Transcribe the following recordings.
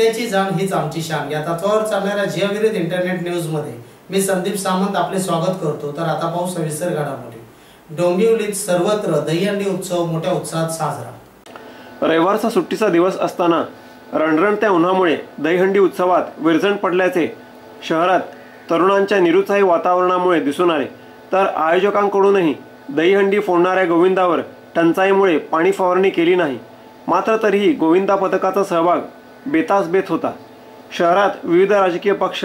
सत्याची जाण हीच आमची शान या तत्वावर चालणाऱ्या जियाविरहित इंटरनेट न्यूज मध्ये मी संदीप सामंत आपले स्वागत करतो। तर आता पाहू सविस्तर घडामोडी। डोंबिवलीत सर्वत्र दहीहंडी उत्सव मोठ्या उत्साहात साजरा। रविवारचा सुट्टीचा दिवस असताना रणरणत्या उन्हामुळे दहीहंडी उत्सवात विरजण पडल्याचे शहरात तरुणांच्या निरुत्साही वातावरणामुळे दिसून आले। तर आयोजकांकडूनही दहीहंडी फोडणाऱ्या गोविंदावर टंचाईमुळे पाणी फवारणी केली नाही। मात्र तरीही गोविंदा पथकाचा सहभाग बेतास बेत होता। शहरात विविध राजकीय पक्ष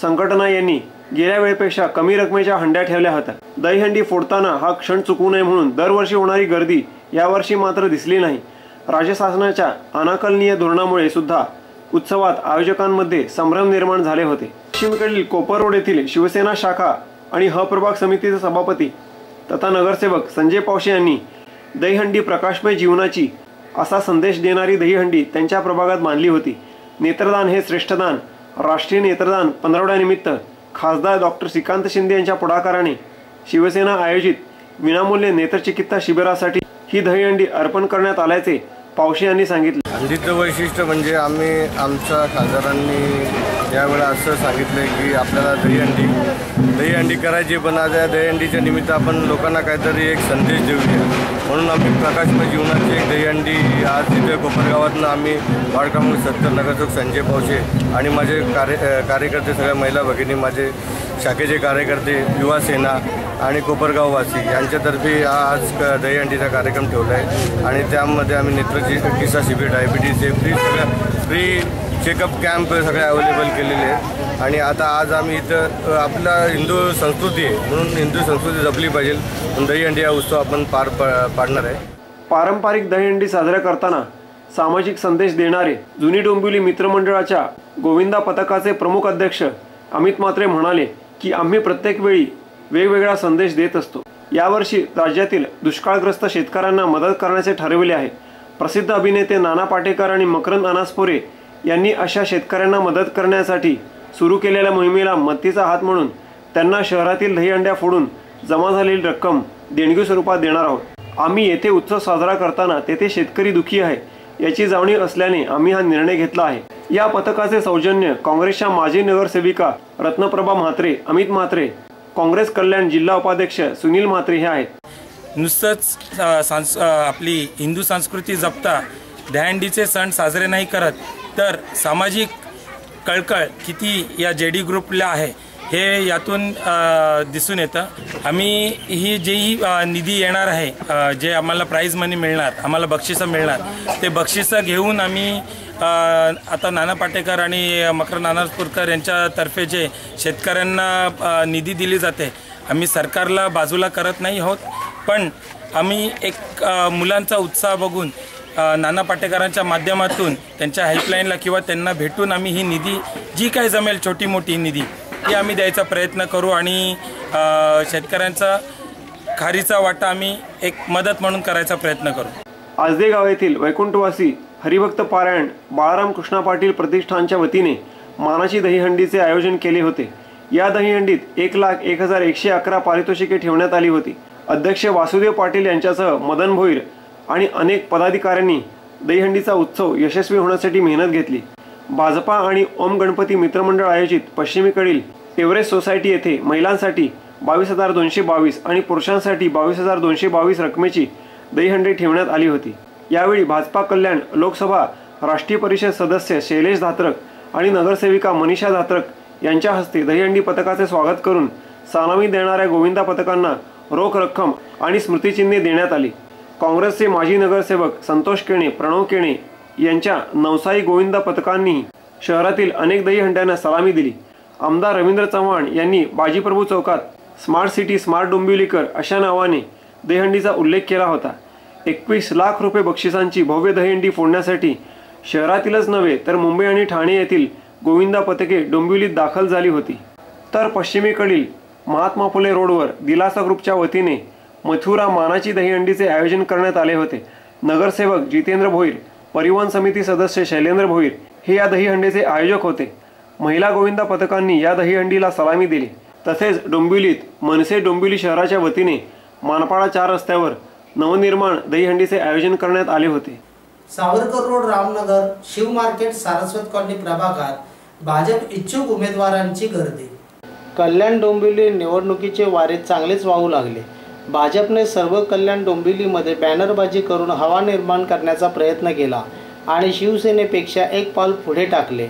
संघटना यांनी गेल्या वेळेपेक्षा कमी रकमेच्या हंड्या ठेवल्या होत्या। दहीहंडी फोडताना हा क्षण चुकू नये म्हणून दरवर्षी होणारी गर्दी यावर्षी मात्र दिसली नाही। राज्य शासनाच्या अनाकलनीय धोरणामुळे सुद्धा उत्सवात आयोजकांमध्ये संभ्रम निर्माण झाले होते। पश्चिमेकडील कोपर रोड येथील शिवसेना शाखा आणि ह प्रभाग समितीचे सभापती तथा नगरसेवक संजय पावशे यांनी दहीहंडी प्रकाशमय जीवनाची असा संदेश देणारी दहीहंडी त्यांच्या प्रभागात बांधली होती। नेत्रदान हे श्रेष्ठदान राष्ट्रीय नेत्रदान पंधरवड्यानिमित्त खासदार डॉक्टर श्रीकांत शिंदे यांच्या पुढाकाराने शिवसेना आयोजित विनामूल्य नेत्रचिकित्सा शिबिरासाठी ही दहीहंडी अर्पण करण्यात आल्याचे पावशे यांनी सांगितले। हंडीचं वैशिष्ट्य म्हणजे आमच्या खासदारांनी यावेळेला असं सांगितलं की आपल्याला दहीहंडी करायची, पण आज या दहीहंडीच्या निमित्त आपण लोकांना काहीतरी एक संदेश देऊया म्हणून आम्ही प्रकाशमय जीवनाची एक दहीहंडी आज तिथे कोपरगावातून आम्ही वार्ड क्रमांक 70 नगरसेवक संजय पावशे आणि माझे कार्यकर्ते सगळ्या महिला भगिनी, माझे शाखेचे कार्यकर्ते, युवा सेना आणि कोपरगाववासी यांच्यातर्फे आज दहीहंडीचा कार्यक्रम ठेवला आहे आणि त्यामध्ये आम्ही नेत्रचिकित्सा शिबिर, डायबिटीज फ्री चेकअप कॅम्प सगळे अवेलेबल केलेले आहेत। आणि आता आज आम्ही इथं आपला हिंदू संस्कृती आहे म्हणून हिंदू संस्कृती जपली पाहिजे म्हणून दहीहंडी हा उत्सव आपण पाडणार आहे। पारंपरिक दहीहंडी साजरा करताना सामाजिक संदेश देणारे जुनी डोंबिवली मित्रमंडळाच्या गोविंदा पथकाचे प्रमुख अध्यक्ष अमित म्हात्रे म्हणाले की आम्ही प्रत्येक वेळी वेगवेगळा संदेश देत असतो। यावर्षी राज्यातील दुष्काळग्रस्त शेतकऱ्यांना मदत करण्याचे ठरविले आहे। प्रसिद्ध अभिनेते नाना पाटेकर आणि मकरंद अनासपुरे यांनी अशा शेतकऱ्यांना मदत करण्यासाठी सुरू केलेल्या मोहिमेला मदतीचा हात म्हणून त्यांना शहरातील दहीहंड्या फोडून जमा झालेली रक्कम देणगी स्वरूपात देणार आहोत। आम्ही येथे उत्सव साजरा करताना तेथे शेतकरी दुःखी आहे याची जाणीव असल्याने आम्ही हा निर्णय घेतला आहे। या पथकाचे सौजन्य काँग्रेसच्या माजी नगरसेविका रत्नप्रभा म्हात्रे, अमित म्हात्रे, काँग्रेस कल्याण जिल्हा उपाध्यक्ष सुनील म्हात्रे हे आहेत। नुसतंच आपली हिंदू संस्कृती जपता दहीहंडीचे सण साजरे नाही करत तर सामाजिक कळकळ किती या जेडी ग्रुपला आहे हे यातून दिसून येतं। आम्ही ही जेही निधी येणार आहे, जे आम्हाला प्राइज मनी मिळणार, आम्हाला बक्षिसं मिळणार, ते बक्षिसं घेऊन आम्ही आता नाना पाटेकर आणि मकरंद अनासपुरकर यांच्यातर्फे जे शेतकऱ्यांना निधी दिली जाते, आम्ही सरकारला बाजूला करत नाही आहोत, पण आम्ही एक मुलांचा उत्साह बघून नाना पाटेकरांच्या माध्यमातून त्यांच्या हेल्पलाईनला किंवा त्यांना भेटून आम्ही ही निधी जी काही जमेल छोटी मोठी निधी ती आम्ही द्यायचा प्रयत्न करू आणि शेतकऱ्यांचा खारीचा वाटा आम्ही एक मदत म्हणून करायचा प्रयत्न करू। आजदे गाव येथील वैकुंठवासी हरिभक्त पारायण बाळाराम कृष्णा पाटील प्रतिष्ठानच्या वतीने मानाची दहीहंडीचे आयोजन केले होते। या दहीहंडीत 1,01,111 पारितोषिके ठेवण्यात आली होती। अध्यक्ष वासुदेव पाटील यांच्यासह मदन भोईर आणि अनेक पदाधिकाऱ्यांनी दहीहंडीचा उत्सव यशस्वी होण्यासाठी मेहनत घेतली। भाजपा आणि ओम गणपती मित्रमंडळ आयोजित पश्चिमेकडील एव्हरेस्ट सोसायटी येथे महिलांसाठी 22,222 आणि पुरुषांसाठी 22,222 रकमेची दहीहंडी ठेवण्यात आली होती। यावेळी भाजपा कल्याण लोकसभा राष्ट्रीय परिषद सदस्य शैलेश धात्रक आणि नगरसेविका मनीषा धात्रक यांच्या हस्ते दहीहंडी पथकाचे स्वागत करून सलामी देणाऱ्या गोविंदा पथकांना रोख रक्कम आणि स्मृतिचिन्हे देण्यात आली। काँग्रेसचे माजी नगरसेवक संतोष केणे, प्रणव केणे यांच्या नवसाई गोविंदा पथकांनी शहरातील अनेक दहीहंड्यांना सलामी दिली। आमदार रवींद्र चव्हाण यांनी बाजीप्रभू चौकात स्मार्ट सिटी स्मार्ट डोंबिवलीकर अशा नावाने दहीहंडीचा उल्लेख केला होता। 21 लाख रुपये बक्षिसांची भव्य दहीहंडी फोडण्यासाठी शहरातीलच नव्हे तर मुंबई आणि ठाणे येथील गोविंदा पथके डोंबिवलीत दाखल झाली होती। तर पश्चिमेकडील महात्मा फुले रोडवर दिलासा ग्रुपच्या वतीने मथुरा मानाची दहीहंडीचे आयोजन करण्यात आले होते। नगरसेवक जितेंद्र भोईर, परिवहन समिती सदस्य शैलेंद्र भोईर हे या दहीहंडीचे आयोजक होते। महिला गोविंदा पथकांनी या दहीहंडीला सलामी दिली। तसेच डोंबिवलीत मनसे डोंबिवली शहराच्या वतीने मानपाडा 4 रस्त्यावर नवनिर्माण दहीहंडीचे आयोजन करण्यात आले होते। Savarkar road, Ramnagar, Shiv market, Saraswat colony प्रभागात भाजप इच्छुक उमेदवारांची गर्दी। कल्याण डोंबिवली निवडणुकीचे वारे चांगलेच वाहू लागले। भाजपने सर्व कल्याण डोंबिवलीमध्ये बॅनरबाजी करून हवा निर्माण करण्याचा प्रयत्न केला आणि शिवसेनेपेक्षा एक पाऊल पुढे टाकले।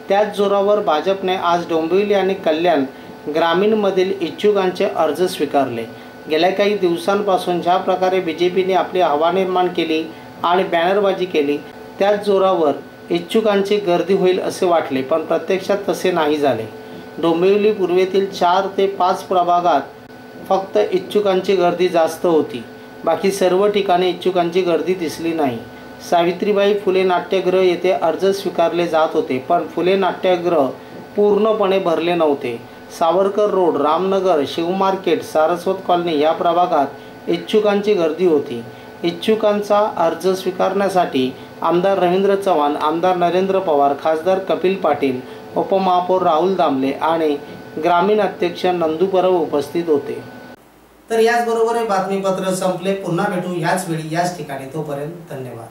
त्याच जोरावर भाजपने आज डोंबिवली आणि कल्याण ग्रामीणमधील इच्छुकांचे अर्ज स्वीकारले। गेल्या काही दिवसांपासून ज्या प्रकारे बीजेपीने आपली हवा निर्माण केली आणि बॅनरबाजी केली, त्याच जोरावर इच्छुकांची गर्दी होईल असे वाटले, पण प्रत्यक्षात तसे नाही झाले। डोंबिवली पूर्वेतील 4 ते 5 प्रभागात फक्त इच्छुकांची गर्दी जास्त होती, बाकी सर्व ठिकाणी इच्छुकांची गर्दी दिसली नाही। सावित्रीबाई फुले नाट्यगृह येथे अर्ज स्वीकारले जात होते, पण फुले नाट्यगृह पूर्णपणे भरले नव्हते। Savarkar road, Ramnagar, Shiv market, Saraswat colony या प्रभागात इच्छुकांची गर्दी होती। इच्छुकांचा अर्ज स्वीकारण्यासाठी आमदार रवींद्र चव्हाण, आमदार नरेंद्र पवार, खासदार कपिल पाटील, उपमहापौर राहुल दामले आणि ग्रामीण अध्यक्ष नंदू परब उपस्थित होते। तर याचबरोबर हे बातमीपत्र संपले। पुन्हा भेटू याच वेळी याच ठिकाणी। तोपर्यंत धन्यवाद।